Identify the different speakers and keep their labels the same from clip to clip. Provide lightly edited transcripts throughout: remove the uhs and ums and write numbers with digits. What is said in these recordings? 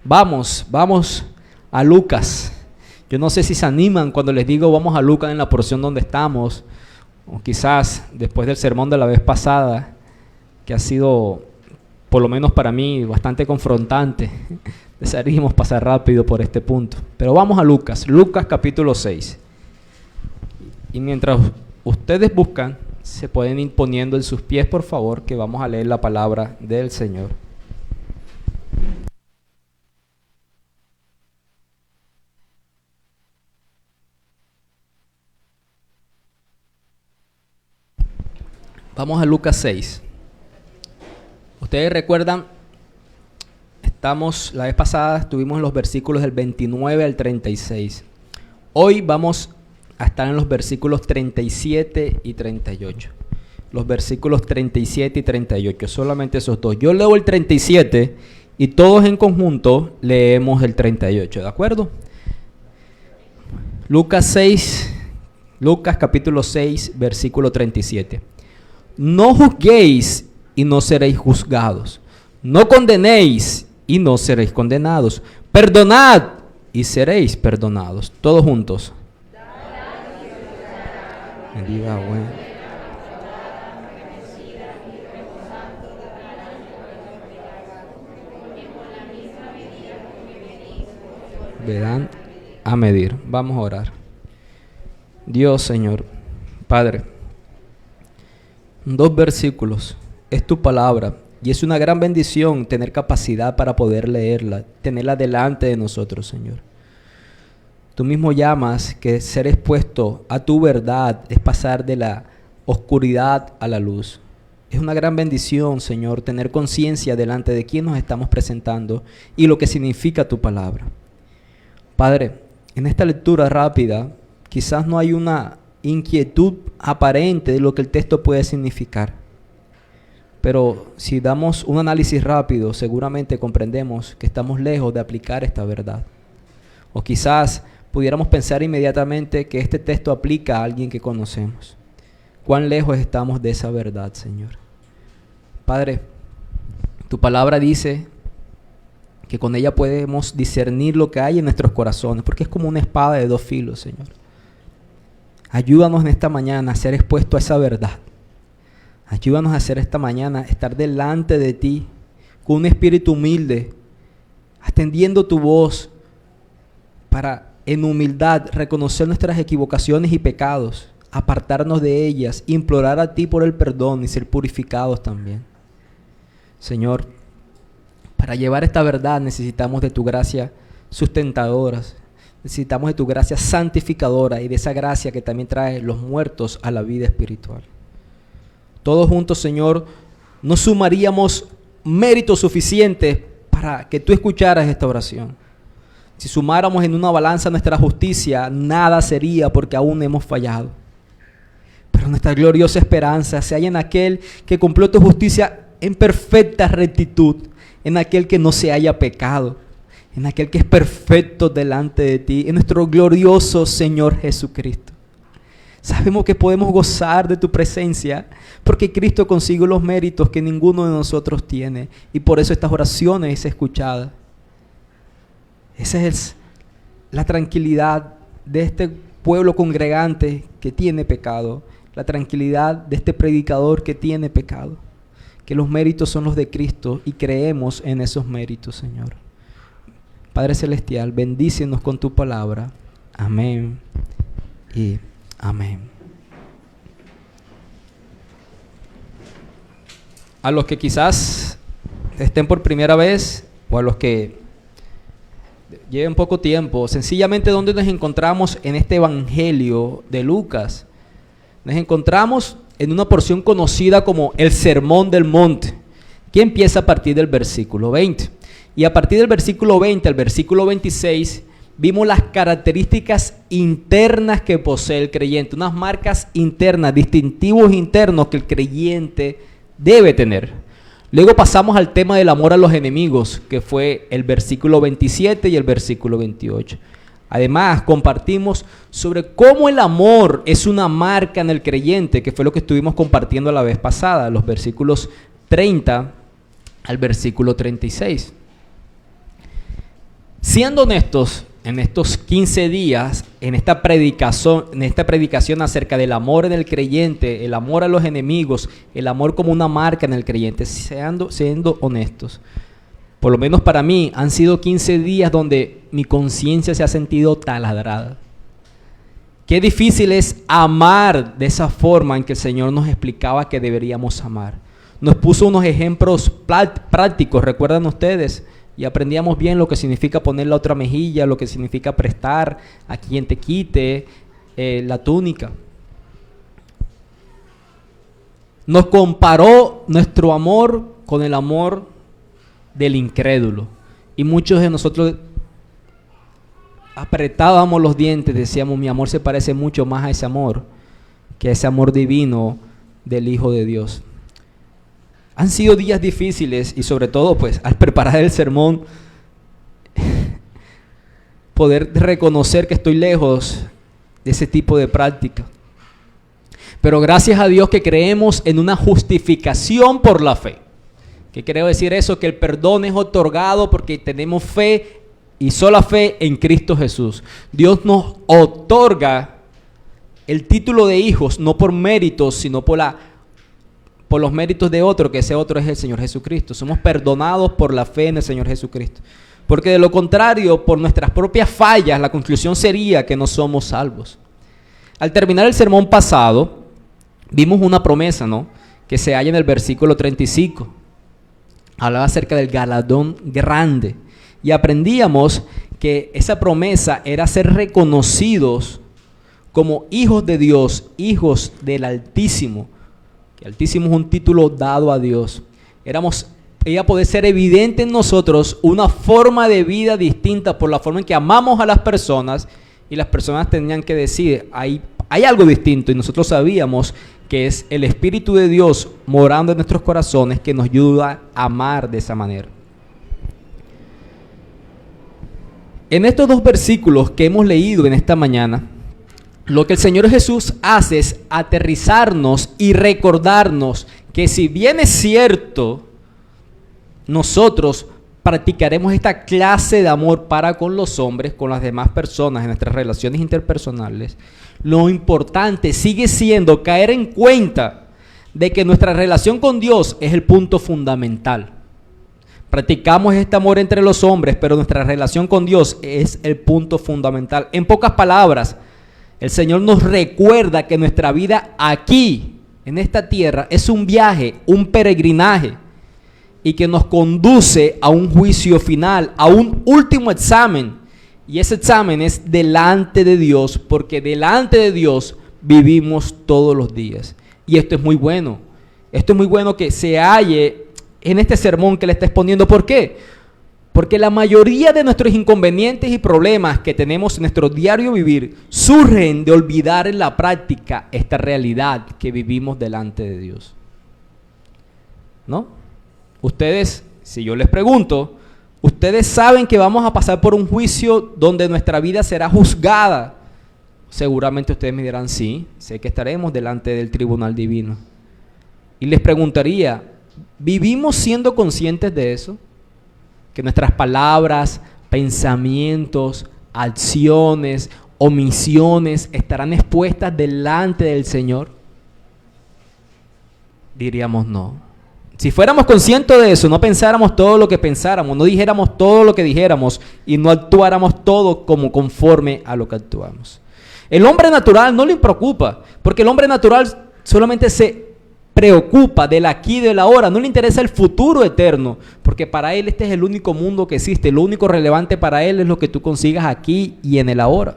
Speaker 1: Vamos a Lucas. Yo no sé si se animan cuando les digo vamos a Lucas en la porción donde estamos, o quizás después del sermón de la vez pasada, que ha sido, por lo menos para mí, bastante confrontante. Desearíamos pasar rápido por este punto. Pero vamos a Lucas capítulo 6. Y mientras ustedes buscan, se pueden ir poniendo en sus pies, por favor, que vamos a leer la palabra del Señor. Vamos a Lucas 6. Ustedes recuerdan, la vez pasada estuvimos en los versículos del 29 al 36. Hoy vamos a estar en los versículos 37 y 38. Los versículos 37 y 38, solamente esos dos. Yo leo el 37 y todos en conjunto leemos el 38, ¿de acuerdo? Lucas capítulo 6, versículo 37. No juzguéis y no seréis juzgados. No condenéis y no seréis condenados. Perdonad y seréis perdonados. Todos juntos. Bendiga, bueno. Verán a medir. Vamos a orar. Dios, Señor, Padre, 2 versículos, es tu palabra y es una gran bendición tener capacidad para poder leerla, tenerla delante de nosotros, Señor. Tú mismo llamas que ser expuesto a tu verdad es pasar de la oscuridad a la luz. Es una gran bendición, Señor, tener conciencia delante de quién nos estamos presentando y lo que significa tu palabra. Padre, en esta lectura rápida, quizás no hay una inquietud aparente de lo que el texto puede significar. Pero si damos un análisis rápido, seguramente comprendemos que estamos lejos de aplicar esta verdad. O quizás pudiéramos pensar inmediatamente que este texto aplica a alguien que conocemos. ¿Cuán lejos estamos de esa verdad, Señor? Padre, tu palabra dice que con ella podemos discernir lo que hay en nuestros corazones, porque es como una espada de 2 filos, Señor. Ayúdanos en esta mañana a ser expuesto a esa verdad. Ayúdanos a hacer esta mañana, estar delante de ti con un espíritu humilde, atendiendo tu voz para en humildad reconocer nuestras equivocaciones y pecados, apartarnos de ellas, implorar a ti por el perdón y ser purificados también. Señor, para llevar esta verdad necesitamos de tu gracia sustentadora, necesitamos de tu gracia santificadora y de esa gracia que también trae los muertos a la vida espiritual. Todos juntos, Señor, no sumaríamos méritos suficientes para que tú escucharas esta oración. Si sumáramos en una balanza nuestra justicia, nada sería porque aún hemos fallado. Pero nuestra gloriosa esperanza se halla en aquel que cumplió tu justicia en perfecta rectitud, en aquel que no se haya pecado, en aquel que es perfecto delante de ti, en nuestro glorioso Señor Jesucristo. Sabemos que podemos gozar de tu presencia porque Cristo consiguió los méritos que ninguno de nosotros tiene y por eso estas oraciones son escuchadas. Esa es la tranquilidad de este pueblo congregante que tiene pecado, la tranquilidad de este predicador que tiene pecado, que los méritos son los de Cristo y creemos en esos méritos, Señor. Padre Celestial, bendícenos con tu palabra. Amén y amén. A los que quizás estén por primera vez o a los que lleven poco tiempo, sencillamente ¿dónde nos encontramos en este evangelio de Lucas? Nos encontramos en una porción conocida como el Sermón del Monte, que empieza a partir del versículo 20. Y a partir del versículo 20 al versículo 26 vimos las características internas que posee el creyente, unas marcas internas, distintivos internos que el creyente debe tener. Luego pasamos al tema del amor a los enemigos, que fue el versículo 27 y el versículo 28. Además, compartimos sobre cómo el amor es una marca en el creyente, que fue lo que estuvimos compartiendo la vez pasada, los versículos 30 al versículo 36. Siendo honestos, en estos 15 días, en esta predicación acerca del amor en el creyente, el amor a los enemigos, el amor como una marca en el creyente, siendo honestos, por lo menos para mí, han sido 15 días donde mi conciencia se ha sentido taladrada. Qué difícil es amar de esa forma en que el Señor nos explicaba que deberíamos amar. Nos puso unos ejemplos prácticos, ¿recuerdan ustedes? Y aprendíamos bien lo que significa poner la otra mejilla, lo que significa prestar a quien te quite la túnica. Nos comparó nuestro amor con el amor del incrédulo. Y muchos de nosotros apretábamos los dientes, decíamos, mi amor se parece mucho más a ese amor que a ese amor divino del Hijo de Dios. Han sido días difíciles y sobre todo pues al preparar el sermón poder reconocer que estoy lejos de ese tipo de práctica. Pero gracias a Dios que creemos en una justificación por la fe. ¿Qué quiero decir eso? Que el perdón es otorgado porque tenemos fe y sola fe en Cristo Jesús. Dios nos otorga el título de hijos no por méritos, sino por los méritos de otro, que ese otro es el Señor Jesucristo. Somos perdonados por la fe en el Señor Jesucristo. Porque de lo contrario, por nuestras propias fallas, la conclusión sería que no somos salvos. Al terminar el sermón pasado, vimos una promesa, ¿no?, que se halla en el versículo 35. Hablaba acerca del galardón grande. Y aprendíamos que esa promesa era ser reconocidos como hijos de Dios, hijos del Altísimo. Que Altísimo es un título dado a Dios. Ella puede ser evidente en nosotros una forma de vida distinta por la forma en que amamos a las personas, y las personas tenían que decir, hay algo distinto, y nosotros sabíamos que es el Espíritu de Dios morando en nuestros corazones que nos ayuda a amar de esa manera. En estos dos versículos que hemos leído en esta mañana, lo que el Señor Jesús hace es aterrizarnos y recordarnos que si bien es cierto, nosotros practicaremos esta clase de amor para con los hombres, con las demás personas en nuestras relaciones interpersonales, lo importante sigue siendo caer en cuenta de que nuestra relación con Dios es el punto fundamental. Practicamos este amor entre los hombres, pero nuestra relación con Dios es el punto fundamental. En pocas palabras, el Señor nos recuerda que nuestra vida aquí, en esta tierra, es un viaje, un peregrinaje, y que nos conduce a un juicio final, a un último examen. Y ese examen es delante de Dios, porque delante de Dios vivimos todos los días. Y esto es muy bueno. Esto es muy bueno que se halle en este sermón que le está exponiendo. ¿Por qué? Porque la mayoría de nuestros inconvenientes y problemas que tenemos en nuestro diario vivir surgen de olvidar en la práctica esta realidad que vivimos delante de Dios. ¿No? Ustedes, si yo les pregunto, ustedes saben que vamos a pasar por un juicio donde nuestra vida será juzgada. Seguramente ustedes me dirán, sí, sé que estaremos delante del tribunal divino. Y les preguntaría, ¿vivimos siendo conscientes de eso? Que nuestras palabras, pensamientos, acciones, omisiones estarán expuestas delante del Señor. Diríamos no. Si fuéramos conscientes de eso, no pensáramos todo lo que pensáramos, no dijéramos todo lo que dijéramos y no actuáramos todo como conforme a lo que actuamos. El hombre natural no le preocupa, porque el hombre natural solamente se preocupa del aquí y del ahora, no le interesa el futuro eterno, porque para él este es el único mundo que existe, lo único relevante para él es lo que tú consigas aquí y en el ahora.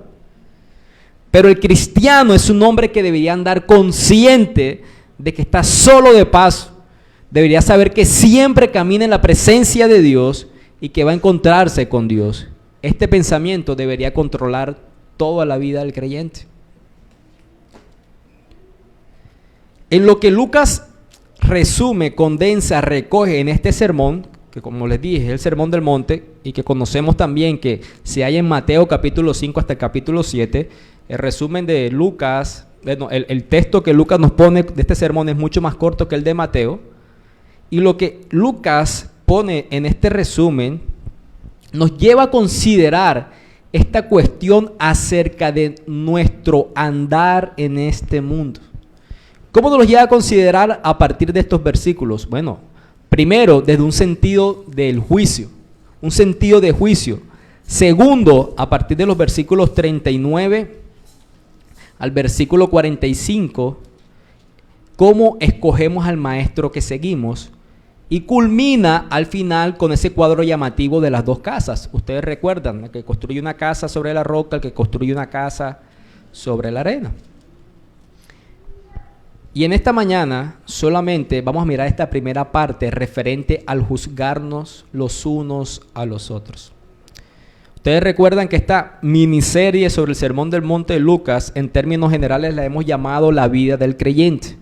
Speaker 1: Pero el cristiano es un hombre que debería andar consciente de que está solo de paso. Debería saber que siempre camina en la presencia de Dios y que va a encontrarse con Dios. Este pensamiento debería controlar toda la vida del creyente. En lo que Lucas resume, condensa, recoge en este sermón, que como les dije es el sermón del monte y que conocemos también que se halla en Mateo capítulo 5 hasta el capítulo 7, el resumen de Lucas, el texto que Lucas nos pone de este sermón es mucho más corto que el de Mateo. Y lo que Lucas pone en este resumen nos lleva a considerar esta cuestión acerca de nuestro andar en este mundo. ¿Cómo nos lleva a considerar a partir de estos versículos? Bueno, primero, desde un sentido del juicio, un sentido de juicio. Segundo, a partir de los versículos 39 al versículo 45, cómo escogemos al maestro que seguimos. Y culmina al final con ese cuadro llamativo de las dos casas. Ustedes recuerdan, el que construye una casa sobre la roca, el que construye una casa sobre la arena. Y en esta mañana solamente vamos a mirar esta primera parte referente al juzgarnos los unos a los otros. Ustedes recuerdan que esta miniserie sobre el Sermón del Monte de Lucas, en términos generales la hemos llamado la vida del creyente.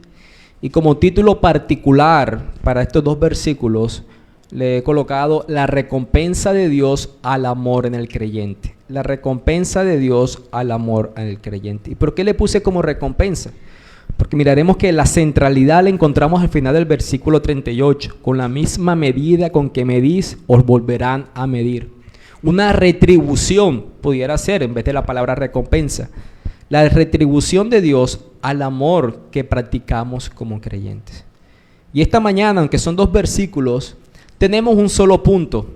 Speaker 1: Y como título particular para estos dos versículos, le he colocado la recompensa de Dios al amor en el creyente. La recompensa de Dios al amor en el creyente. ¿Y por qué le puse como recompensa? Porque miraremos que la centralidad la encontramos al final del versículo 38. Con la misma medida con que medís, os volverán a medir. Una retribución pudiera ser, en vez de la palabra recompensa, la retribución de Dios al amor que practicamos como creyentes. Y esta mañana, aunque son dos versículos, tenemos un solo punto,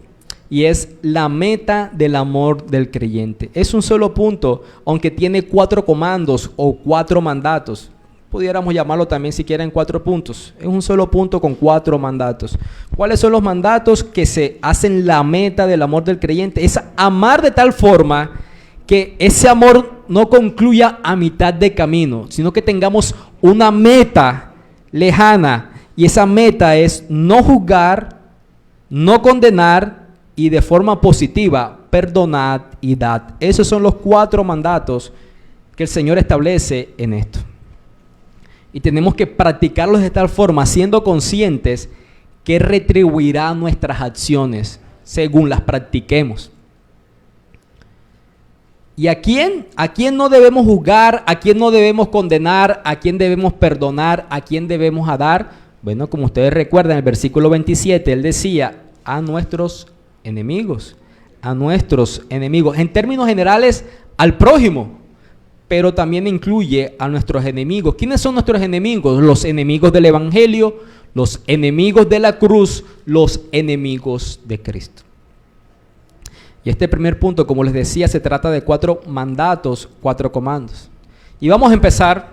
Speaker 1: y es la meta del amor del creyente. Es un solo punto, aunque tiene 4 comandos o 4 mandatos. Pudiéramos llamarlo también si quieren 4 puntos. Es un solo punto con 4 mandatos. ¿Cuáles son los mandatos que se hacen la meta del amor del creyente? Es amar de tal forma que ese amor no concluya a mitad de camino, sino que tengamos una meta lejana, y esa meta es no juzgar, no condenar y de forma positiva perdonad y dad. Esos son los 4 mandatos que el Señor establece en esto. Y tenemos que practicarlos de tal forma, siendo conscientes que retribuirá nuestras acciones según las practiquemos. ¿Y a quién? ¿A quién no debemos juzgar? ¿A quién no debemos condenar? ¿A quién debemos perdonar? ¿A quién debemos dar? Bueno, como ustedes recuerdan, en el versículo 27, él decía, a nuestros enemigos. A nuestros enemigos. En términos generales, al prójimo, pero también incluye a nuestros enemigos. ¿Quiénes son nuestros enemigos? Los enemigos del Evangelio, los enemigos de la cruz, los enemigos de Cristo. Y este primer punto, como les decía, se trata de 4 mandatos, 4 comandos. Y vamos a empezar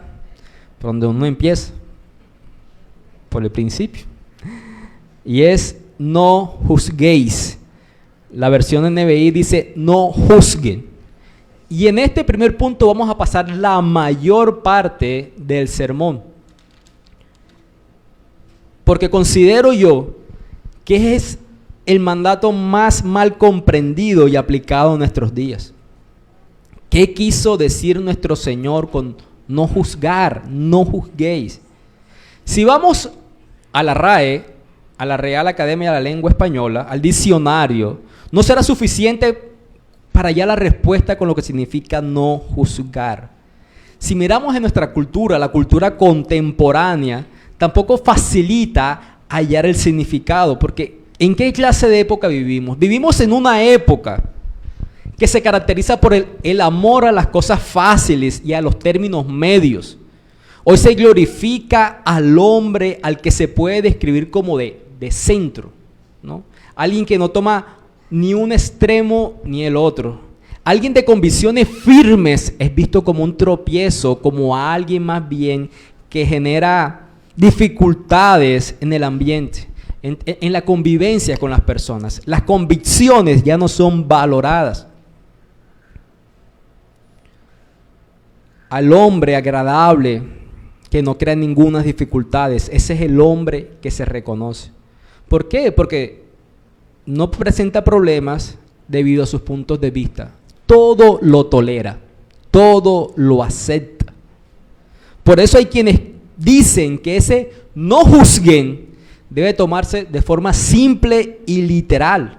Speaker 1: por donde uno empieza, por el principio. Y es no juzguéis. La versión NBI dice no juzguen. Y en este primer punto vamos a pasar la mayor parte del sermón. Porque considero yo que es el mandato más mal comprendido y aplicado en nuestros días. ¿Qué quiso decir nuestro Señor con no juzgar, no juzguéis? Si vamos a la RAE, a la Real Academia de la Lengua Española, al diccionario, no será suficiente para hallar la respuesta con lo que significa no juzgar. Si miramos en nuestra cultura, la cultura contemporánea, tampoco facilita hallar el significado, porque ¿en qué clase de época vivimos? Vivimos en una época que se caracteriza por el amor a las cosas fáciles y a los términos medios. Hoy se glorifica al hombre al que se puede describir como de centro, ¿no? Alguien que no toma ni un extremo ni el otro. Alguien de convicciones firmes es visto como un tropiezo, como alguien más bien que genera dificultades en el ambiente, en la convivencia con las personas. Las convicciones ya no son valoradas. Al hombre agradable, que no crea ninguna dificultades, ese es el hombre que se reconoce. ¿Por qué? Porque no presenta problemas debido a sus puntos de vista. Todo lo tolera, todo lo acepta. Por eso hay quienes dicen que ese no juzguen debe tomarse de forma simple y literal,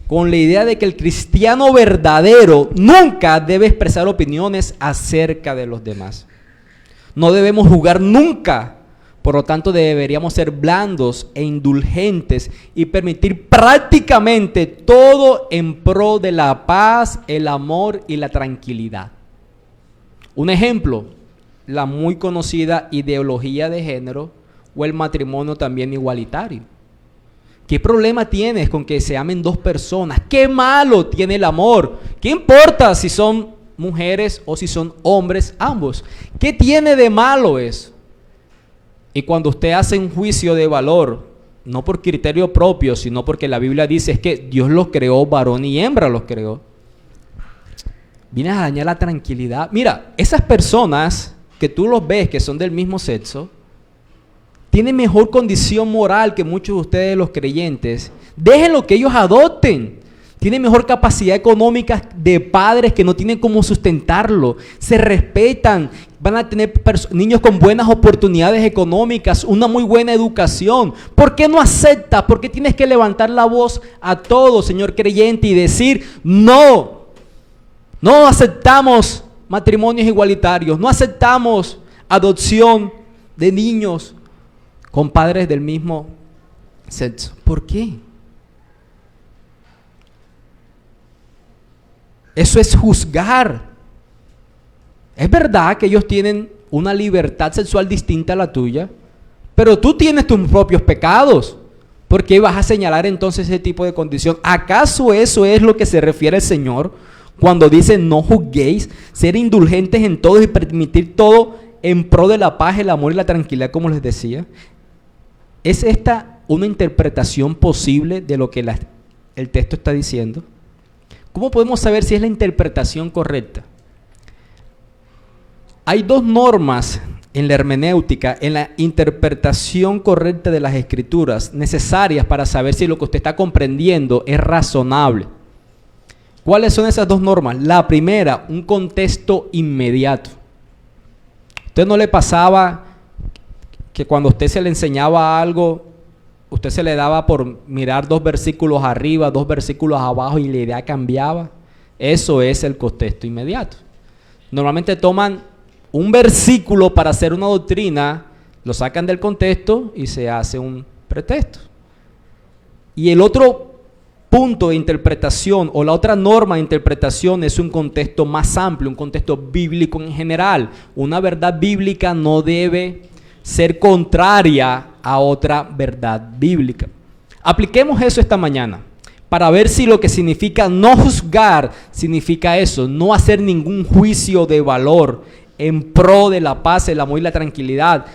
Speaker 1: con la idea de que el cristiano verdadero nunca debe expresar opiniones acerca de los demás. No debemos juzgar nunca, Por lo tanto, deberíamos ser blandos e indulgentes y permitir prácticamente todo en pro de la paz, el amor y la tranquilidad. Un ejemplo, la muy conocida ideología de género o el matrimonio también igualitario. ¿Qué problema tienes con que se amen dos personas? ¿Qué malo tiene el amor? ¿Qué importa si son mujeres o si son hombres ambos? ¿Qué tiene de malo eso? Y cuando usted hace un juicio de valor, no por criterio propio, sino porque la Biblia dice es que Dios los creó, varón y hembra los creó, vienes a dañar la tranquilidad. Mira, esas personas que tú los ves que son del mismo sexo, tienen mejor condición moral que muchos de ustedes los creyentes. Déjenlo que ellos adopten. Tienen mejor capacidad económica de padres que no tienen cómo sustentarlo. Se respetan. Van a tener niños con buenas oportunidades económicas, una muy buena educación. ¿Por qué no aceptas? ¿Por qué tienes que levantar la voz a todo, señor creyente, y decir no? No aceptamos matrimonios igualitarios. No aceptamos adopción de niños con padres del mismo sexo. ¿Por qué? Eso es juzgar. Es verdad que ellos tienen una libertad sexual distinta a la tuya, pero tú tienes tus propios pecados. ¿Por qué vas a señalar entonces ese tipo de condición? ¿Acaso eso es lo que se refiere el Señor cuando dice no juzguéis, ser indulgentes en todo y permitir todo en pro de la paz, el amor y la tranquilidad, como les decía? ¿Es esta una interpretación posible de lo que el texto está diciendo? ¿Cómo podemos saber si es la interpretación correcta? Hay dos normas en la hermenéutica, en la interpretación correcta de las Escrituras, necesarias para saber si lo que usted está comprendiendo es razonable. ¿Cuáles son esas dos normas? La primera, un contexto inmediato. ¿A usted no le pasaba que cuando usted se le enseñaba algo, usted se le daba por mirar 2 versículos arriba, 2 versículos abajo y la idea cambiaba? Eso es el contexto inmediato. Normalmente toman un versículo para hacer una doctrina, lo sacan del contexto y se hace un pretexto. Y el otro punto de interpretación o la otra norma de interpretación es un contexto más amplio, un contexto bíblico en general. Una verdad bíblica no debe ser contraria a otra verdad bíblica. Apliquemos eso esta mañana para ver si lo que significa no juzgar significa eso, no hacer ningún juicio de valor en pro de la paz, el amor y la tranquilidad.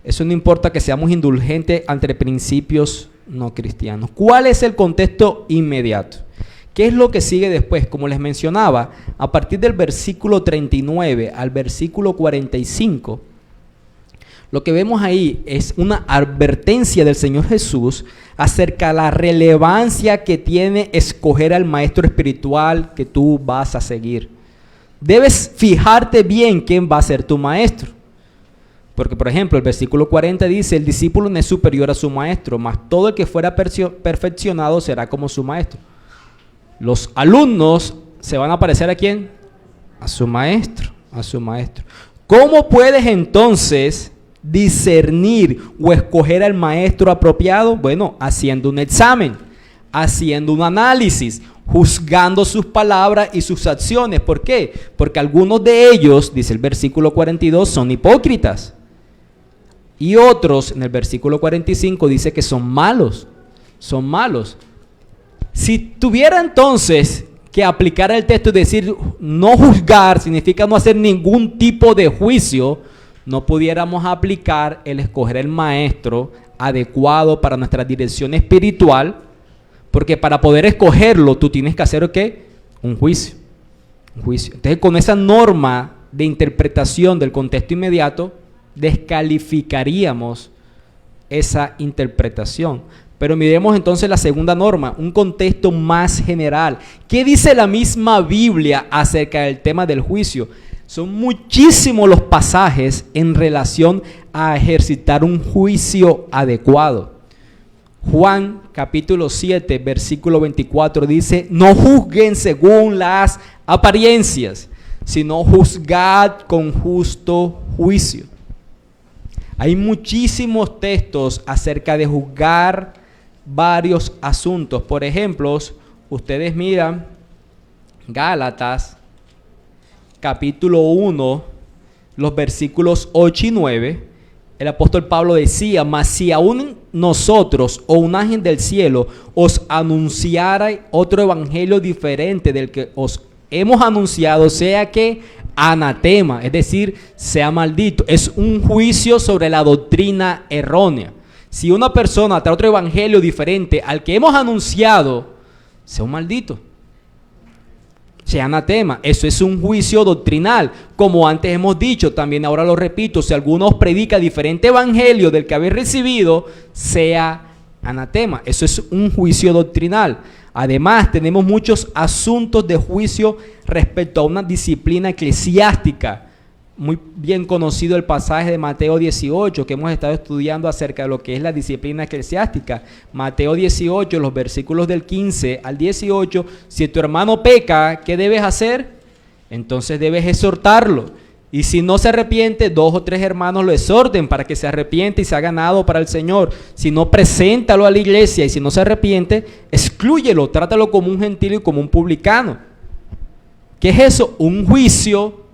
Speaker 1: Eso no importa que seamos indulgentes ante principios no cristianos. ¿Cuál es el contexto inmediato? ¿Qué es lo que sigue después? Como les mencionaba, a partir del versículo 39 al versículo 45, lo que vemos ahí es una advertencia del Señor Jesús acerca de la relevancia que tiene escoger al maestro espiritual que tú vas a seguir. Debes fijarte bien quién va a ser tu maestro. Porque, por ejemplo, el versículo 40 dice, el discípulo no es superior a su maestro, mas todo el que fuera perfeccionado será como su maestro. Los alumnos se van a parecer ¿a quién? A su maestro, a su maestro. ¿Cómo puedes entonces discernir o escoger al maestro apropiado? Bueno, haciendo un examen, haciendo un análisis, juzgando sus palabras y sus acciones. ¿Por qué? Porque algunos de ellos, dice el versículo 42, son hipócritas. Y otros, en el versículo 45, dice que son malos. Son malos. Si tuviera entonces que aplicar el texto y decir no juzgar, significa no hacer ningún tipo de juicio, no pudiéramos aplicar el escoger el maestro adecuado para nuestra dirección espiritual, porque para poder escogerlo tú tienes que hacer ¿qué? Un juicio. Un juicio. Entonces, con esa norma de interpretación del contexto inmediato, descalificaríamos esa interpretación. Pero miremos entonces la segunda norma, un contexto más general. ¿Qué dice la misma Biblia acerca del tema del juicio? Son muchísimos los pasajes en relación a ejercitar un juicio adecuado. Juan capítulo 7, versículo 24 dice, no juzguen según las apariencias, sino juzgad con justo juicio. Hay muchísimos textos acerca de juzgar varios asuntos. Por ejemplo, ustedes miran Gálatas, capítulo 1, los versículos 8 y 9. El apóstol Pablo decía: mas si aún nosotros o un ángel del cielo os anunciara otro evangelio diferente del que os hemos anunciado, sea que anatema, es decir, sea maldito. Es un juicio sobre la doctrina errónea. Si una persona trae otro evangelio diferente al que hemos anunciado, sea un maldito, sea anatema. Eso es un juicio doctrinal. Como antes hemos dicho, también ahora lo repito: si alguno os predica diferente evangelio del que habéis recibido, sea anatema. Eso es un juicio doctrinal. Además, tenemos muchos asuntos de juicio respecto a una disciplina eclesiástica. Muy bien conocido el pasaje de Mateo 18, que hemos estado estudiando acerca de lo que es la disciplina eclesiástica. Mateo 18, los versículos del 15 al 18. Si tu hermano peca, ¿qué debes hacer? Entonces debes exhortarlo. Y si no se arrepiente, 2 o 3 hermanos lo exhorten para que se arrepiente y sea ganado para el Señor. Si no, preséntalo a la iglesia, y si no se arrepiente, exclúyelo, trátalo como un gentil y como un publicano. ¿Qué es eso? Un juicio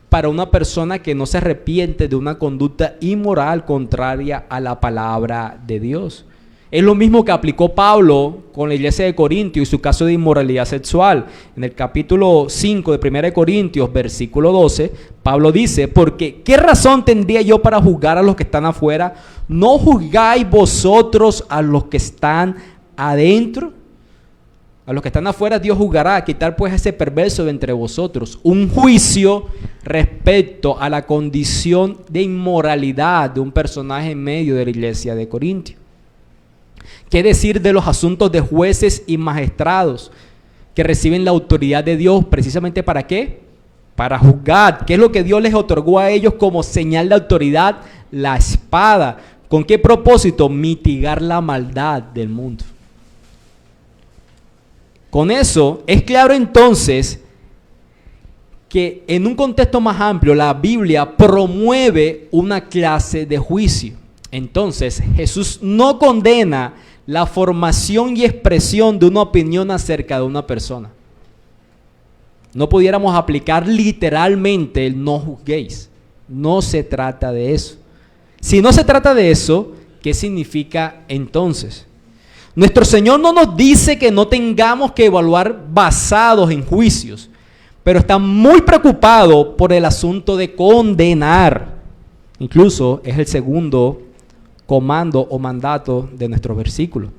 Speaker 1: para una persona que no se arrepiente de una conducta inmoral contraria a la palabra de Dios. Es lo mismo que aplicó Pablo con la iglesia de Corintios y su caso de inmoralidad sexual. En el capítulo 5 de 1 Corintios, versículo 12, Pablo dice: porque ¿qué razón tendría yo para juzgar a los que están afuera? ¿No juzgáis vosotros a los que están adentro? A los que están afuera Dios juzgará. Quitar pues ese perverso de entre vosotros. Un juicio respecto a la condición de inmoralidad de un personaje en medio de la iglesia de Corintios. ¿Qué decir de los asuntos de jueces y magistrados que reciben la autoridad de Dios precisamente para qué? Para juzgar. ¿Qué es lo que Dios les otorgó a ellos como señal de autoridad? La espada. ¿Con qué propósito? Mitigar la maldad del mundo. Con eso es claro entonces que en un contexto más amplio la Biblia promueve una clase de juicio. Entonces Jesús no condena la formación y expresión de una opinión acerca de una persona. No pudiéramos aplicar literalmente el no juzguéis. No se trata de eso. Si no se trata de eso, ¿qué significa entonces? Nuestro Señor no nos dice que no tengamos que evaluar basados en juicios, pero está muy preocupado por el asunto de condenar. Incluso es el segundo comando o mandato de nuestro versículo.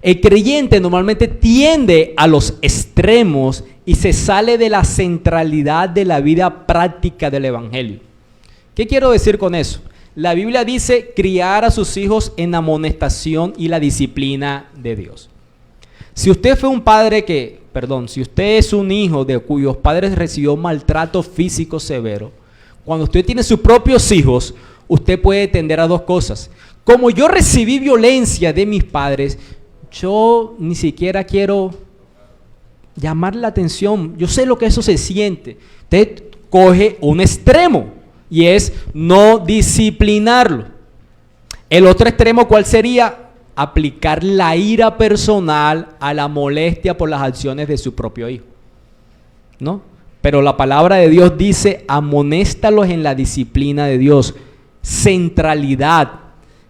Speaker 1: El creyente normalmente tiende a los extremos y se sale de la centralidad de la vida práctica del evangelio. ¿Qué quiero decir con eso? La Biblia dice criar a sus hijos en amonestación y la disciplina de Dios. Si usted fue un padre si usted es un hijo de cuyos padres recibió maltrato físico severo, cuando usted tiene sus propios hijos, usted puede tender a 2 cosas. Como yo recibí violencia de mis padres, yo ni siquiera quiero llamar la atención. Yo sé lo que eso se siente. Usted coge un extremo y es no disciplinarlo. El otro extremo, ¿cuál sería? Aplicar la ira personal a la molestia por las acciones de su propio hijo, ¿no? Pero la palabra de Dios dice: amonéstalos en la disciplina de Dios. Centralidad,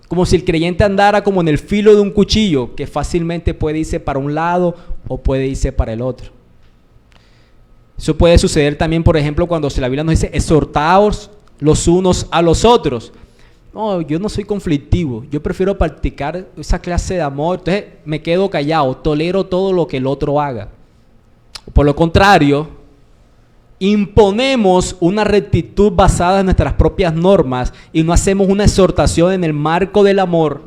Speaker 1: como si el creyente andara como en el filo de un cuchillo, que fácilmente puede irse para un lado o puede irse para el otro. Eso puede suceder también, por ejemplo, cuando la Biblia nos dice: exhortaos los unos a los otros. No, yo no soy conflictivo, yo prefiero practicar esa clase de amor, entonces me quedo callado, tolero todo lo que el otro haga. Por lo contrario, imponemos una rectitud basada en nuestras propias normas y no hacemos una exhortación en el marco del amor,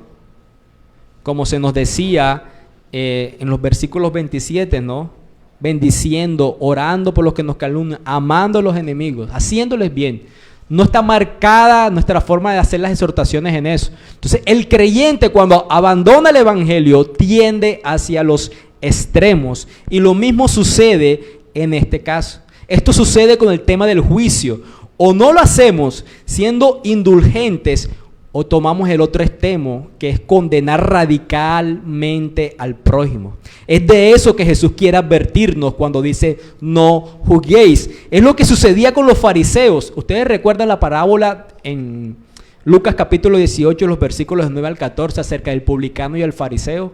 Speaker 1: como se nos decía en los versículos 27, ¿no? Bendiciendo, orando por los que nos calumnian, amando a los enemigos, haciéndoles bien. No está marcada nuestra forma de hacer las exhortaciones en eso. Entonces, el creyente, cuando abandona el evangelio, tiende hacia los extremos, y lo mismo sucede en este caso. Esto sucede con el tema del juicio. O no lo hacemos siendo indulgentes, o tomamos el otro extremo, que es condenar radicalmente al prójimo. Es de eso que Jesús quiere advertirnos cuando dice no juzguéis. Es lo que sucedía con los fariseos. Ustedes recuerdan la parábola en Lucas capítulo 18, los versículos 9 al 14, acerca del publicano y el fariseo.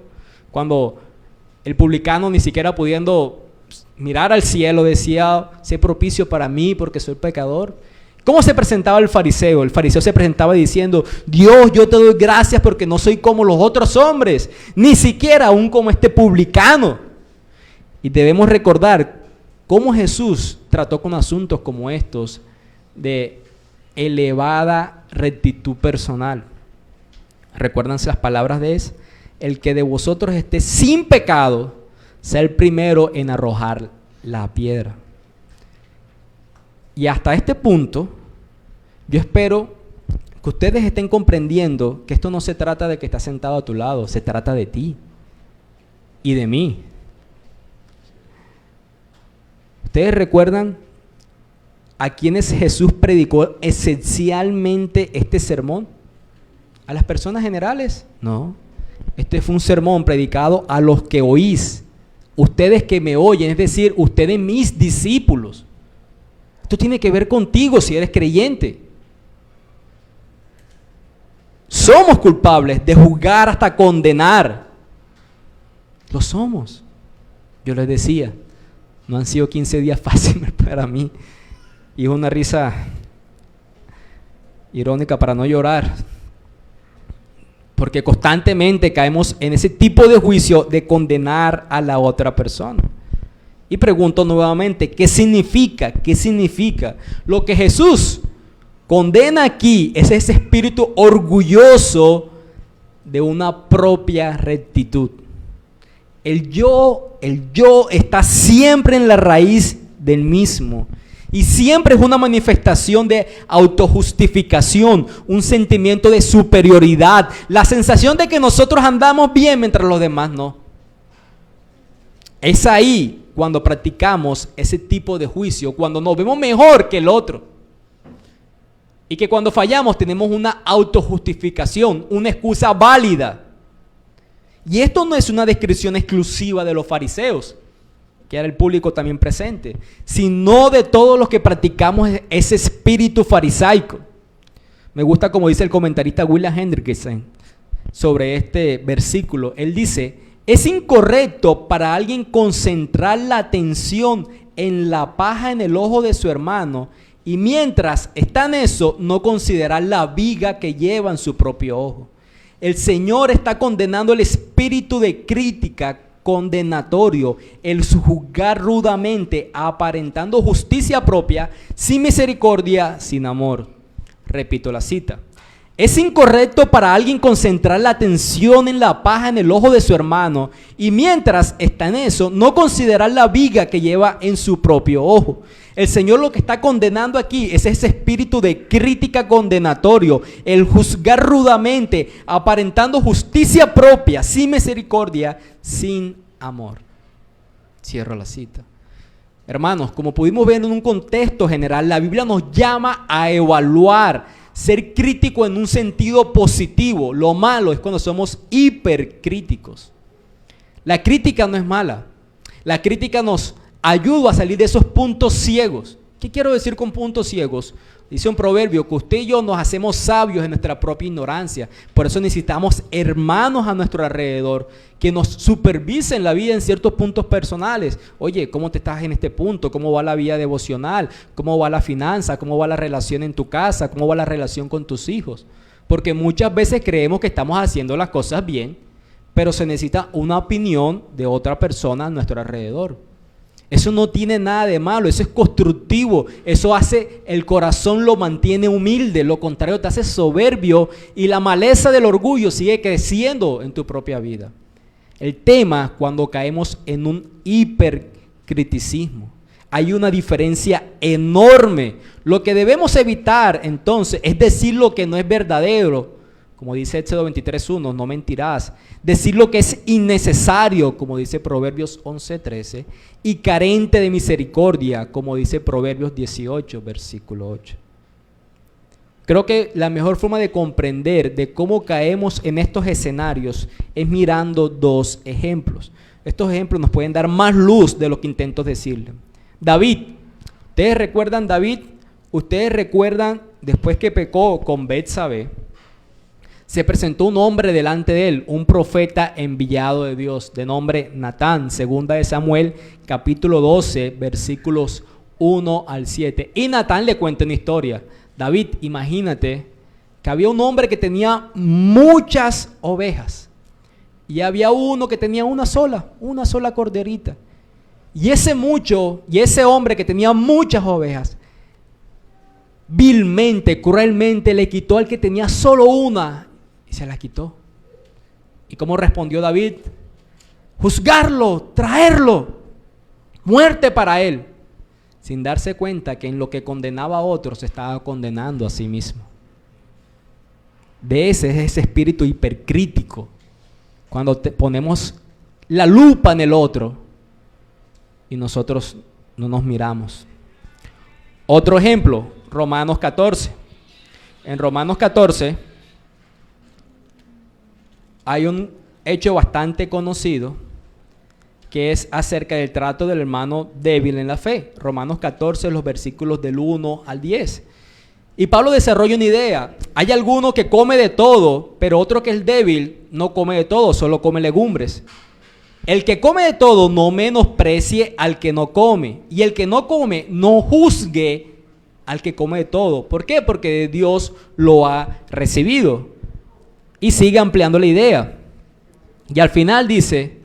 Speaker 1: Cuando el publicano, ni siquiera pudiendo mirar al cielo, decía: sé propicio para mí porque soy pecador. ¿Cómo se presentaba el fariseo? El fariseo se presentaba diciendo: Dios, yo te doy gracias porque no soy como los otros hombres, ni siquiera aún como este publicano. Y debemos recordar cómo Jesús trató con asuntos como estos de elevada rectitud personal. Recuérdense las palabras de él: el que de vosotros esté sin pecado, sea el primero en arrojar la piedra. Y hasta este punto, yo espero que ustedes estén comprendiendo que esto no se trata de que está sentado a tu lado, se trata de ti y de mí. ¿Ustedes recuerdan a quienes Jesús predicó esencialmente este sermón? ¿A las personas generales? No. Este fue un sermón predicado a los que oís, ustedes que me oyen, es decir, ustedes mis discípulos. Esto tiene que ver contigo si eres creyente. Somos culpables de juzgar hasta condenar. Lo somos. Yo les decía, no han sido 15 días fáciles para mí. Y es una risa irónica para no llorar. Porque constantemente caemos en ese tipo de juicio de condenar a la otra persona. Y pregunto nuevamente, ¿qué significa? ¿Qué significa? Lo que Jesús condena aquí es ese espíritu orgulloso de una propia rectitud. El yo está siempre en la raíz del mismo. Y siempre es una manifestación de autojustificación, un sentimiento de superioridad, la sensación de que nosotros andamos bien mientras los demás no. Es ahí cuando practicamos ese tipo de juicio, cuando nos vemos mejor que el otro. Y que cuando fallamos tenemos una autojustificación, una excusa válida. Y esto no es una descripción exclusiva de los fariseos, que era el público también presente, sino de todos los que practicamos ese espíritu farisaico. Me gusta como dice el comentarista William Hendrickson sobre este versículo. Él dice: es incorrecto para alguien concentrar la atención en la paja en el ojo de su hermano y mientras está en eso no considerar la viga que lleva en su propio ojo. El Señor está condenando el espíritu de crítica condenatorio, el juzgar rudamente, aparentando justicia propia, sin misericordia, sin amor. Repito la cita. Es incorrecto para alguien concentrar la atención en la paja en el ojo de su hermano y mientras está en eso, no considerar la viga que lleva en su propio ojo. El Señor lo que está condenando aquí es ese espíritu de crítica condenatorio, el juzgar rudamente, aparentando justicia propia, sin misericordia, sin amor. Cierro la cita. Hermanos, como pudimos ver en un contexto general, la Biblia nos llama a evaluar, ser crítico en un sentido positivo. Lo malo es cuando somos hipercríticos. La crítica no es mala. La crítica nos ayuda a salir de esos puntos ciegos. ¿Qué quiero decir con puntos ciegos? Dice un proverbio que usted y yo nos hacemos sabios en nuestra propia ignorancia. Por eso necesitamos hermanos a nuestro alrededor que nos supervisen la vida en ciertos puntos personales. Oye, ¿cómo te estás en este punto? ¿Cómo va la vida devocional? ¿Cómo va la finanza? ¿Cómo va la relación en tu casa? ¿Cómo va la relación con tus hijos? Porque muchas veces creemos que estamos haciendo las cosas bien, pero se necesita una opinión de otra persona a nuestro alrededor. Eso no tiene nada de malo, eso es constructivo, eso hace, el corazón lo mantiene humilde, lo contrario te hace soberbio y la maleza del orgullo sigue creciendo en tu propia vida. El tema cuando caemos en un hipercriticismo, hay una diferencia enorme. Lo que debemos evitar entonces es decir lo que no es verdadero, como dice Éxodo 23:1, no mentirás. Decir lo que es innecesario, como dice Proverbios 11:13, y carente de misericordia, como dice Proverbios 18, versículo 8. Creo que la mejor forma de comprender de cómo caemos en estos escenarios es mirando dos ejemplos. Estos ejemplos nos pueden dar más luz de lo que intento decirle. David, ¿ustedes recuerdan David? ¿Ustedes recuerdan después que pecó con Betsabé? Se presentó un hombre delante de él, un profeta enviado de Dios, de nombre Natán, segunda de Samuel, capítulo 12, versículos 1 al 7. Y Natán le cuenta una historia. David, imagínate que había un hombre que tenía muchas ovejas y había uno que tenía una sola corderita. Y ese hombre que tenía muchas ovejas, vilmente, cruelmente le quitó al que tenía solo una y se la quitó. ¿Y cómo respondió David? Juzgarlo, traerlo, muerte para él, sin darse cuenta que en lo que condenaba a otros se estaba condenando a sí mismo. De ese es ese espíritu hipercrítico, cuando ponemos la lupa en el otro y nosotros no nos miramos. Otro ejemplo, Romanos 14. En Romanos 14 hay un hecho bastante conocido que es acerca del trato del hermano débil en la fe. Romanos 14, los versículos del 1 al 10. Y Pablo desarrolla una idea. Hay alguno que come de todo, pero otro que es débil no come de todo, solo come legumbres. El que come de todo no menosprecie al que no come, y el que no come no juzgue al que come de todo. ¿Por qué? Porque de Dios lo ha recibido. Y sigue ampliando la idea. Y al final dice: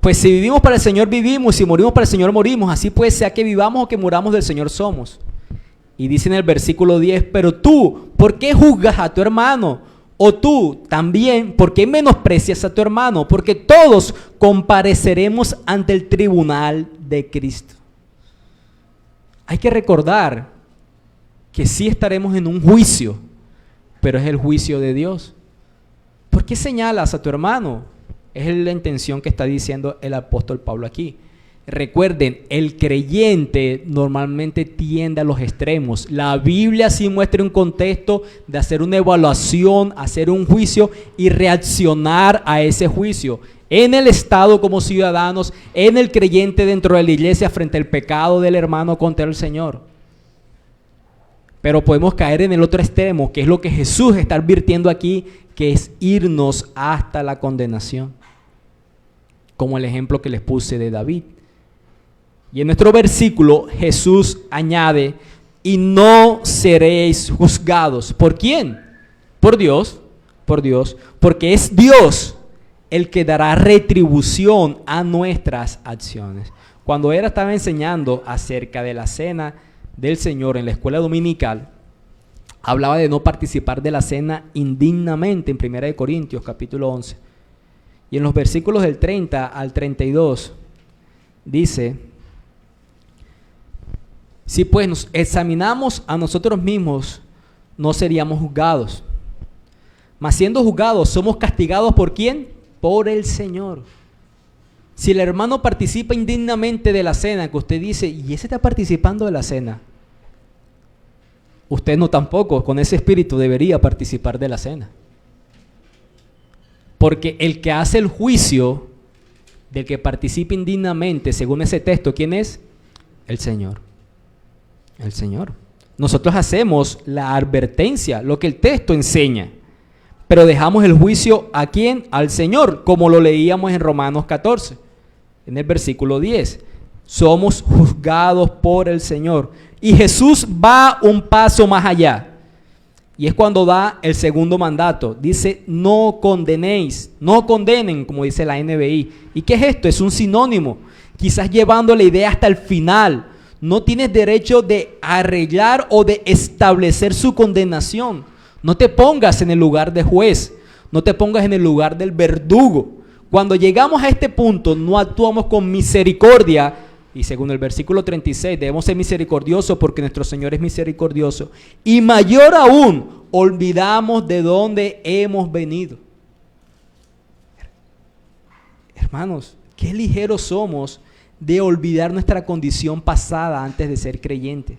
Speaker 1: pues si vivimos para el Señor vivimos, si morimos para el Señor morimos, así pues sea que vivamos o que muramos del Señor somos. Y dice en el versículo 10, pero tú, ¿por qué juzgas a tu hermano? O tú también, ¿por qué menosprecias a tu hermano? Porque todos compareceremos ante el tribunal de Cristo. Hay que recordar que sí estaremos en un juicio, pero es el juicio de Dios. ¿Por qué señalas a tu hermano? Es la intención que está diciendo el apóstol Pablo aquí. Recuerden, el creyente normalmente tiende a los extremos. La Biblia sí muestra un contexto de hacer una evaluación, hacer un juicio y reaccionar a ese juicio. En el Estado como ciudadanos, en el creyente dentro de la iglesia frente al pecado del hermano contra el Señor. Pero podemos caer en el otro extremo, que es lo que Jesús está advirtiendo aquí, que es irnos hasta la condenación. Como el ejemplo que les puse de David. Y en nuestro versículo Jesús añade: y no seréis juzgados. ¿Por quién? Por Dios, porque es Dios el que dará retribución a nuestras acciones. Cuando él estaba enseñando acerca de la cena del Señor en la escuela dominical, hablaba de no participar de la cena indignamente en 1 Corintios capítulo 11. Y en los versículos del 30 al 32 dice: si pues nos examinamos a nosotros mismos, no seríamos juzgados. Mas siendo juzgados, somos castigados ¿por quién? Por el Señor. Si el hermano participa indignamente de la cena, que usted dice: ¿y ese está participando de la cena? Usted no tampoco, con ese espíritu debería participar de la cena. Porque el que hace el juicio del que participa indignamente, según ese texto, ¿quién es? El Señor. El Señor. Nosotros hacemos la advertencia, lo que el texto enseña, pero dejamos el juicio ¿a quién? Al Señor, como lo leíamos en Romanos 14, en el versículo 10. Somos juzgados por el Señor. Y Jesús va un paso más allá. Y es cuando da el segundo mandato. Dice: no condenéis, no condenen, como dice la NBI. ¿Y qué es esto? Es un sinónimo. Quizás llevando la idea hasta el final. No tienes derecho de arreglar o de establecer su condenación. No te pongas en el lugar de juez. No te pongas en el lugar del verdugo. Cuando llegamos a este punto, no actuamos con misericordia. Y según el versículo 36, debemos ser misericordiosos porque nuestro Señor es misericordioso. Y mayor aún, olvidamos de dónde hemos venido. Hermanos, qué ligeros somos de olvidar nuestra condición pasada antes de ser creyente.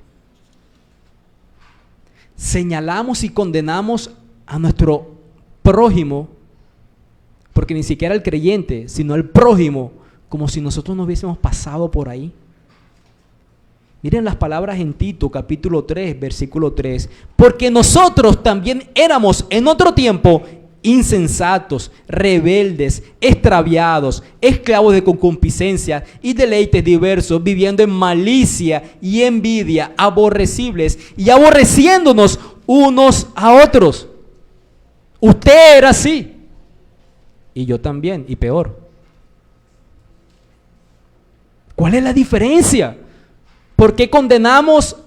Speaker 1: señalamos y condenamos a nuestro prójimo, porque ni siquiera el creyente, sino el prójimo, como si nosotros no hubiésemos pasado por ahí. Miren las palabras en Tito, capítulo 3, versículo 3. Porque nosotros también éramos en otro tiempo insensatos, rebeldes, extraviados, esclavos de concupiscencia y deleites diversos, viviendo en malicia y envidia, aborrecibles y aborreciéndonos unos a otros. Usted era así. Y yo también, y peor. ¿Cuál es la diferencia? ¿Por qué condenamos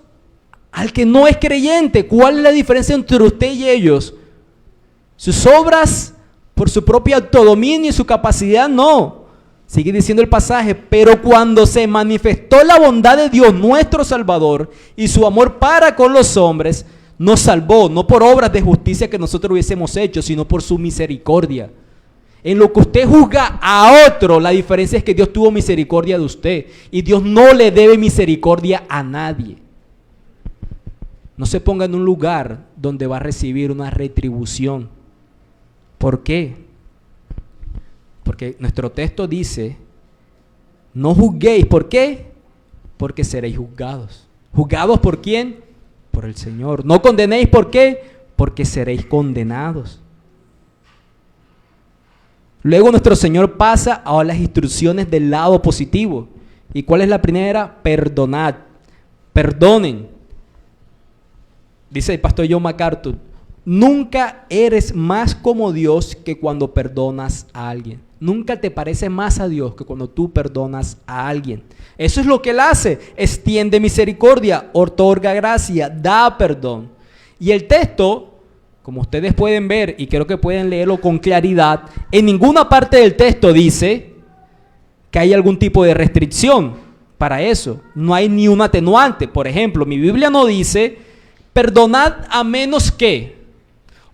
Speaker 1: al que no es creyente? ¿Cuál es la diferencia entre usted y ellos? Sus obras, por su propio autodominio y su capacidad, no. Sigue diciendo el pasaje, pero cuando se manifestó la bondad de Dios, nuestro Salvador, y su amor para con los hombres, nos salvó, no por obras de justicia que nosotros hubiésemos hecho, sino por su misericordia. En lo que usted juzga a otro, la diferencia es que Dios tuvo misericordia de usted. Y Dios no le debe misericordia a nadie. No se ponga en un lugar donde va a recibir una retribución. ¿Por qué? Porque nuestro texto dice, no juzguéis. ¿Por qué? Porque seréis juzgados. ¿Juzgados por quién? Por el Señor. No condenéis. ¿Por qué? Porque seréis condenados. Luego nuestro Señor pasa a las instrucciones del lado positivo. ¿Y cuál es la primera? Perdonad. Perdonen. Dice el pastor John MacArthur, nunca eres más como Dios que cuando perdonas a alguien. Nunca te pareces más a Dios que cuando tú perdonas a alguien. Eso es lo que Él hace. Extiende misericordia, otorga gracia, da perdón. Y el texto, como ustedes pueden ver, y creo que pueden leerlo con claridad, en ninguna parte del texto dice que hay algún tipo de restricción para eso. No hay ni un atenuante. Por ejemplo, mi Biblia no dice, perdonad a menos que,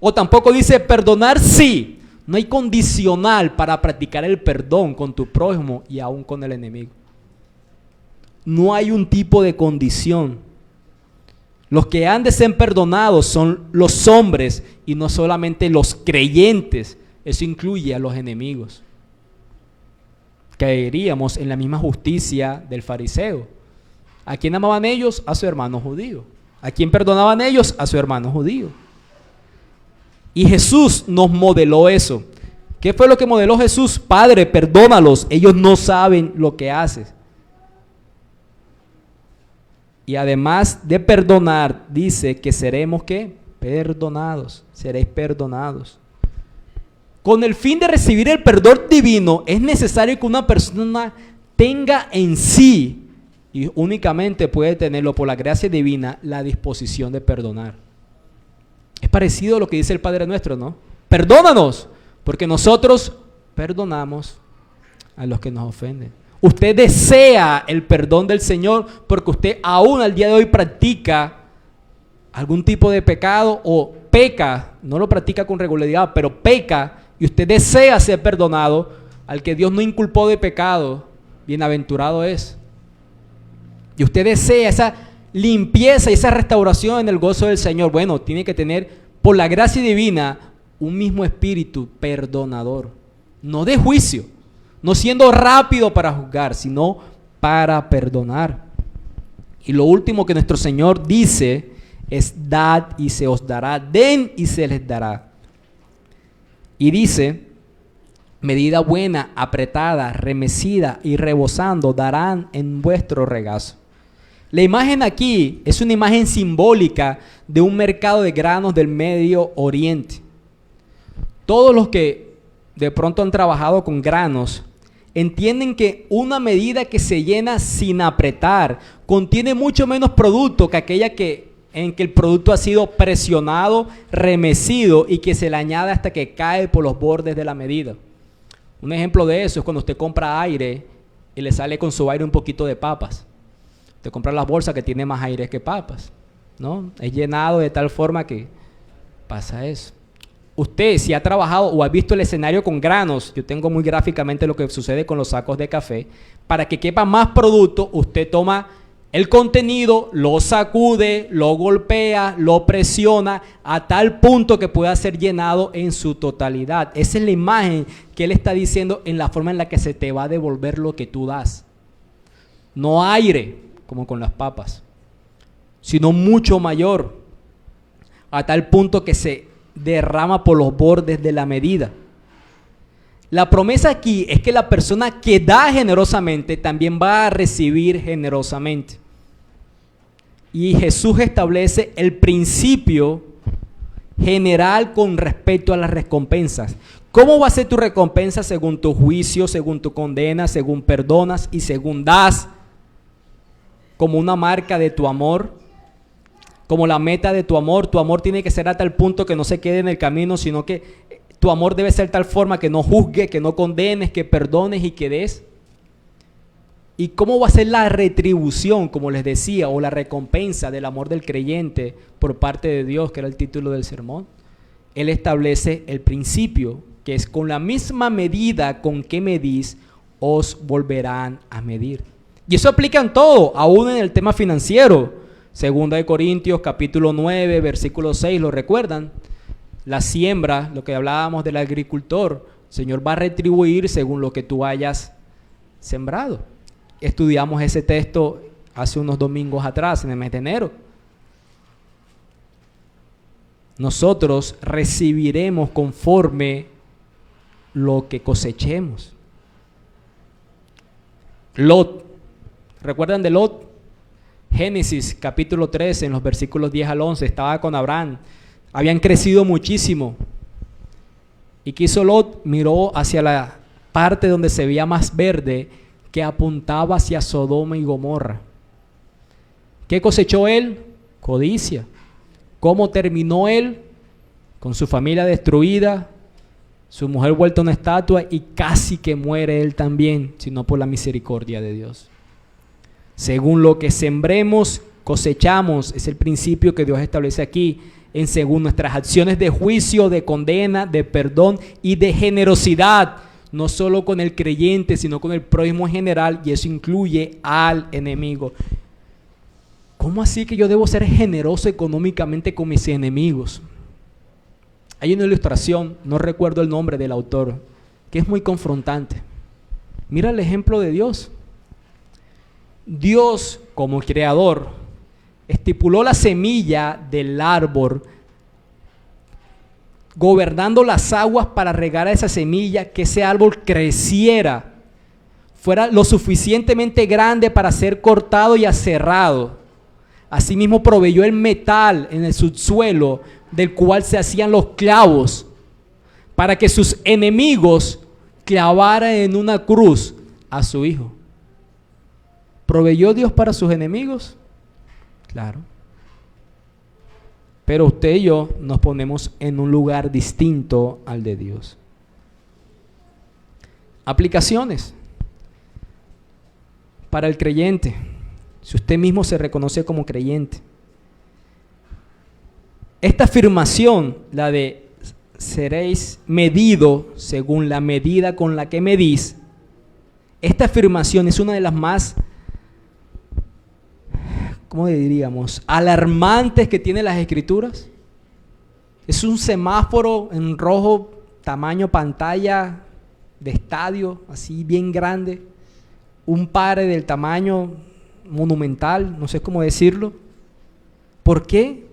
Speaker 1: o tampoco dice perdonar sí. No hay condicional para practicar el perdón con tu prójimo y aún con el enemigo. No hay un tipo de condición. Los que han de ser perdonados son los hombres y no solamente los creyentes. Eso incluye a los enemigos. Caeríamos en la misma justicia del fariseo. ¿A quién amaban ellos? A su hermano judío. ¿A quién perdonaban ellos? A su hermano judío. Y Jesús nos modeló eso. ¿Qué fue lo que modeló Jesús? Padre, perdónalos, ellos no saben lo que hacen. Y además de perdonar, dice que seremos ¿qué? Perdonados, seréis perdonados. Con el fin de recibir el perdón divino, es necesario que una persona tenga en sí, y únicamente puede tenerlo por la gracia divina, la disposición de perdonar. Es parecido a lo que dice el Padre Nuestro, ¿no? Perdónanos, porque nosotros perdonamos a los que nos ofenden. Usted desea el perdón del Señor porque usted aún al día de hoy practica algún tipo de pecado o peca, no lo practica con regularidad, pero peca y usted desea ser perdonado. Al que Dios no inculpó de pecado, bienaventurado es. Y usted desea esa limpieza y esa restauración en el gozo del Señor. Bueno, tiene que tener por la gracia divina un mismo espíritu perdonador, no de juicio, no siendo rápido para juzgar, sino para perdonar. Y lo último que nuestro Señor dice es dad y se os dará, den y se les dará. Y dice, medida buena, apretada, remecida y rebosando darán en vuestro regazo. La imagen aquí es una imagen simbólica de un mercado de granos del Medio Oriente. Todos los que de pronto han trabajado con granos entienden que una medida que se llena sin apretar contiene mucho menos producto que aquella en que el producto ha sido presionado, remecido y que se le añade hasta que cae por los bordes de la medida. Un ejemplo de eso es cuando usted compra aire y le sale con su aire un poquito de papas. Usted compra las bolsas que tiene más aire que papas, ¿no? Es llenado de tal forma que pasa eso. Usted, si ha trabajado o ha visto el escenario con granos, yo tengo muy gráficamente lo que sucede con los sacos de café, para que quepa más producto, usted toma El contenido lo sacude, lo golpea, lo presiona a tal punto que pueda ser llenado en su totalidad. Esa es la imagen que él está diciendo en la forma en la que se te va a devolver lo que tú das. No aire, como con las papas, sino mucho mayor, a tal punto que se derrama por los bordes de la medida. La promesa aquí es que la persona que da generosamente también va a recibir generosamente. Y Jesús establece el principio general con respecto a las recompensas. ¿Cómo va a ser tu recompensa según tu juicio, según tu condena, según perdonas y según das? Como una marca de tu amor, como la meta de tu amor. Tu amor tiene que ser a tal punto que no se quede en el camino, sino que tu amor debe ser de tal forma que no juzgue, que no condenes, que perdones y que des. ¿Y cómo va a ser la retribución, como les decía, o la recompensa del amor del creyente por parte de Dios, que era el título del sermón? Él establece el principio, que es con la misma medida con que medís, os volverán a medir. Y eso aplica en todo, aún en el tema financiero. Segunda de Corintios, capítulo 9, versículo 6, ¿lo recuerdan? La siembra, lo que hablábamos del agricultor, el Señor va a retribuir según lo que tú hayas sembrado. Estudiamos ese texto hace unos domingos atrás, en el mes de enero. Nosotros recibiremos conforme lo que cosechemos. Lot, ¿recuerdan de Lot? Génesis capítulo 13, en los versículos 10 al 11, estaba con Abraham. Habían crecido muchísimo. ¿Y qué hizo Lot? Miró hacia la parte donde se veía más verde, que apuntaba hacia Sodoma y Gomorra. ¿Qué cosechó él? Codicia. ¿Cómo terminó él? Con su familia destruida, su mujer vuelta una estatua y casi que muere él también, sino por la misericordia de Dios. Según lo que sembremos, cosechamos. Es el principio que Dios establece aquí, según nuestras acciones de juicio, de condena, de perdón y de generosidad. No solo con el creyente, sino con el prójimo en general, y eso incluye al enemigo. ¿Cómo así que yo debo ser generoso económicamente con mis enemigos? Hay una ilustración, no recuerdo el nombre del autor, que es muy confrontante. Mira el ejemplo de Dios. Dios, como creador, estipuló la semilla del árbol, gobernando las aguas para regar a esa semilla, que ese árbol creciera, fuera lo suficientemente grande para ser cortado y aserrado. Asimismo proveyó el metal en el subsuelo del cual se hacían los clavos, para que sus enemigos clavaran en una cruz a su hijo. ¿Proveyó Dios para sus enemigos? Claro. Pero usted y yo nos ponemos en un lugar distinto al de Dios. Aplicaciones para el creyente. Si usted mismo se reconoce como creyente, esta afirmación, la de seréis medido según la medida con la que medís, esta afirmación es una de las más, ¿cómo diríamos?, alarmantes que tienen las Escrituras. Es un semáforo en rojo, tamaño pantalla de estadio, así bien grande, un pare del tamaño monumental, no sé cómo decirlo. ¿Por qué?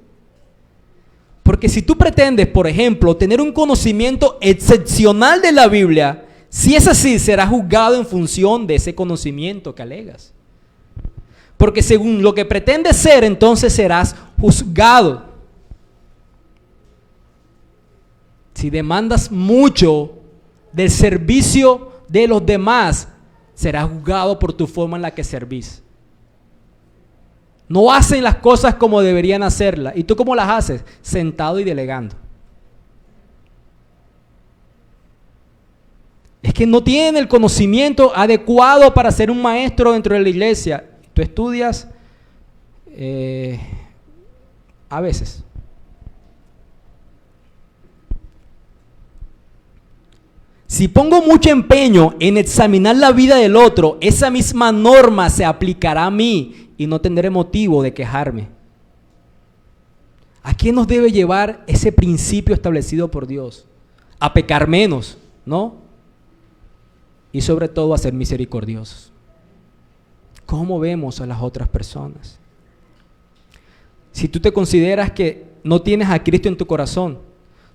Speaker 1: Porque si tú pretendes, por ejemplo, tener un conocimiento excepcional de la Biblia, si es así, serás juzgado en función de ese conocimiento que alegas. Porque según lo que pretendes ser, entonces serás juzgado. Si demandas mucho del servicio de los demás, serás juzgado por tu forma en la que servís. No hacen las cosas como deberían hacerlas. ¿Y tú cómo las haces? Sentado y delegando. Es que no tienen el conocimiento adecuado para ser un maestro dentro de la iglesia. Tú estudias a veces. Si pongo mucho empeño en examinar la vida del otro, esa misma norma se aplicará a mí y no tendré motivo de quejarme. ¿A qué nos debe llevar ese principio establecido por Dios? A pecar menos, ¿no? Y sobre todo a ser misericordiosos. ¿Cómo vemos a las otras personas? Si tú te consideras que no tienes a Cristo en tu corazón,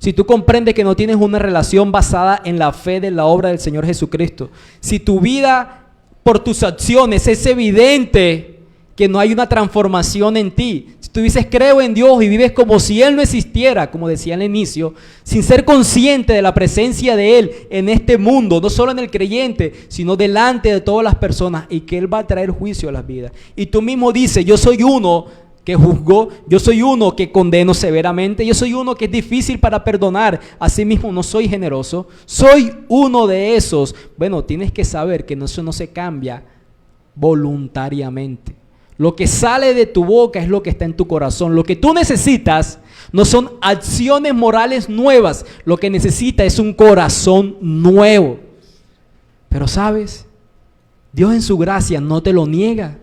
Speaker 1: si tú comprendes que no tienes una relación basada en la fe de la obra del Señor Jesucristo, si tu vida por tus acciones es evidente que no hay una transformación en ti, si tú dices creo en Dios y vives como si Él no existiera, como decía al inicio, sin ser consciente de la presencia de Él en este mundo, no solo en el creyente, sino delante de todas las personas, y que Él va a traer juicio a las vidas. Y tú mismo dices, yo soy uno que juzgo, yo soy uno que condeno severamente, yo soy uno que es difícil para perdonar, asimismo no soy generoso, soy uno de esos. Bueno, tienes que saber que eso no se cambia voluntariamente. Lo que sale de tu boca es lo que está en tu corazón. Lo que tú necesitas no son acciones morales nuevas, lo que necesitas es un corazón nuevo. Pero ¿sabes? Dios en su gracia no te lo niega.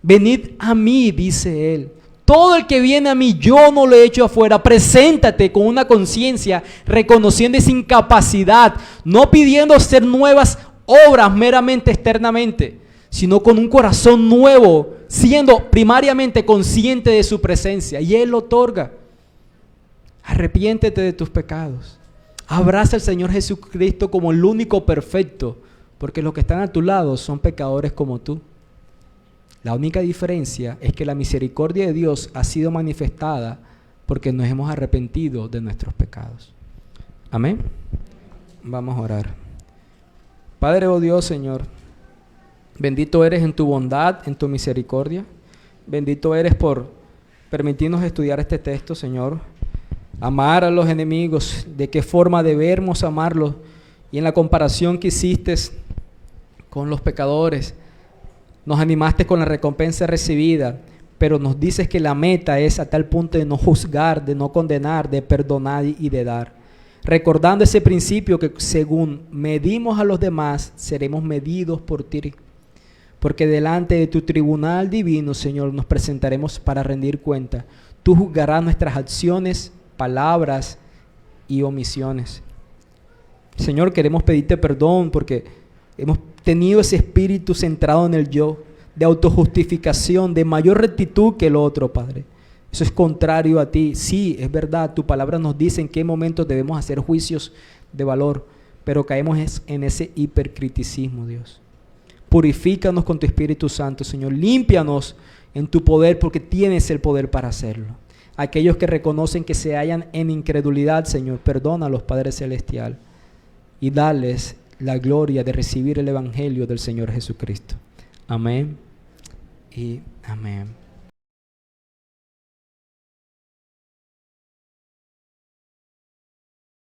Speaker 1: Venid a mí, dice Él. Todo el que viene a mí, yo no lo echo afuera. Preséntate con una conciencia, reconociendo esa incapacidad, no pidiendo hacer nuevas obras meramente externamente, sino con un corazón nuevo, siendo primariamente consciente de su presencia. Y Él lo otorga. Arrepiéntete de tus pecados. Abraza al Señor Jesucristo como el único perfecto, porque los que están a tu lado son pecadores como tú. La única diferencia es que la misericordia de Dios ha sido manifestada porque nos hemos arrepentido de nuestros pecados. Amén. Vamos a orar. Padre, oh Dios, Señor, bendito eres en tu bondad, en tu misericordia. Bendito eres por permitirnos estudiar este texto, Señor. Amar a los enemigos, de qué forma debemos amarlos. Y en la comparación que hiciste con los pecadores, nos animaste con la recompensa recibida, pero nos dices que la meta es a tal punto de no juzgar, de no condenar, de perdonar y de dar. Recordando ese principio que según medimos a los demás, seremos medidos por ti. Porque delante de tu tribunal divino, Señor, nos presentaremos para rendir cuenta. Tú juzgarás nuestras acciones, palabras y omisiones. Señor, queremos pedirte perdón porque hemos tenido ese espíritu centrado en el yo, de autojustificación, de mayor rectitud que el otro, Padre. Eso es contrario a ti. Sí, es verdad, tu palabra nos dice en qué momentos debemos hacer juicios de valor, pero caemos en ese hipercriticismo, Dios. Purifícanos con tu Espíritu Santo, Señor. Límpianos en tu poder, porque tienes el poder para hacerlo. Aquellos que reconocen que se hallan en incredulidad, Señor, perdónalos, Padre Celestial, y dales la gloria de recibir el Evangelio del Señor Jesucristo. Amén y amén.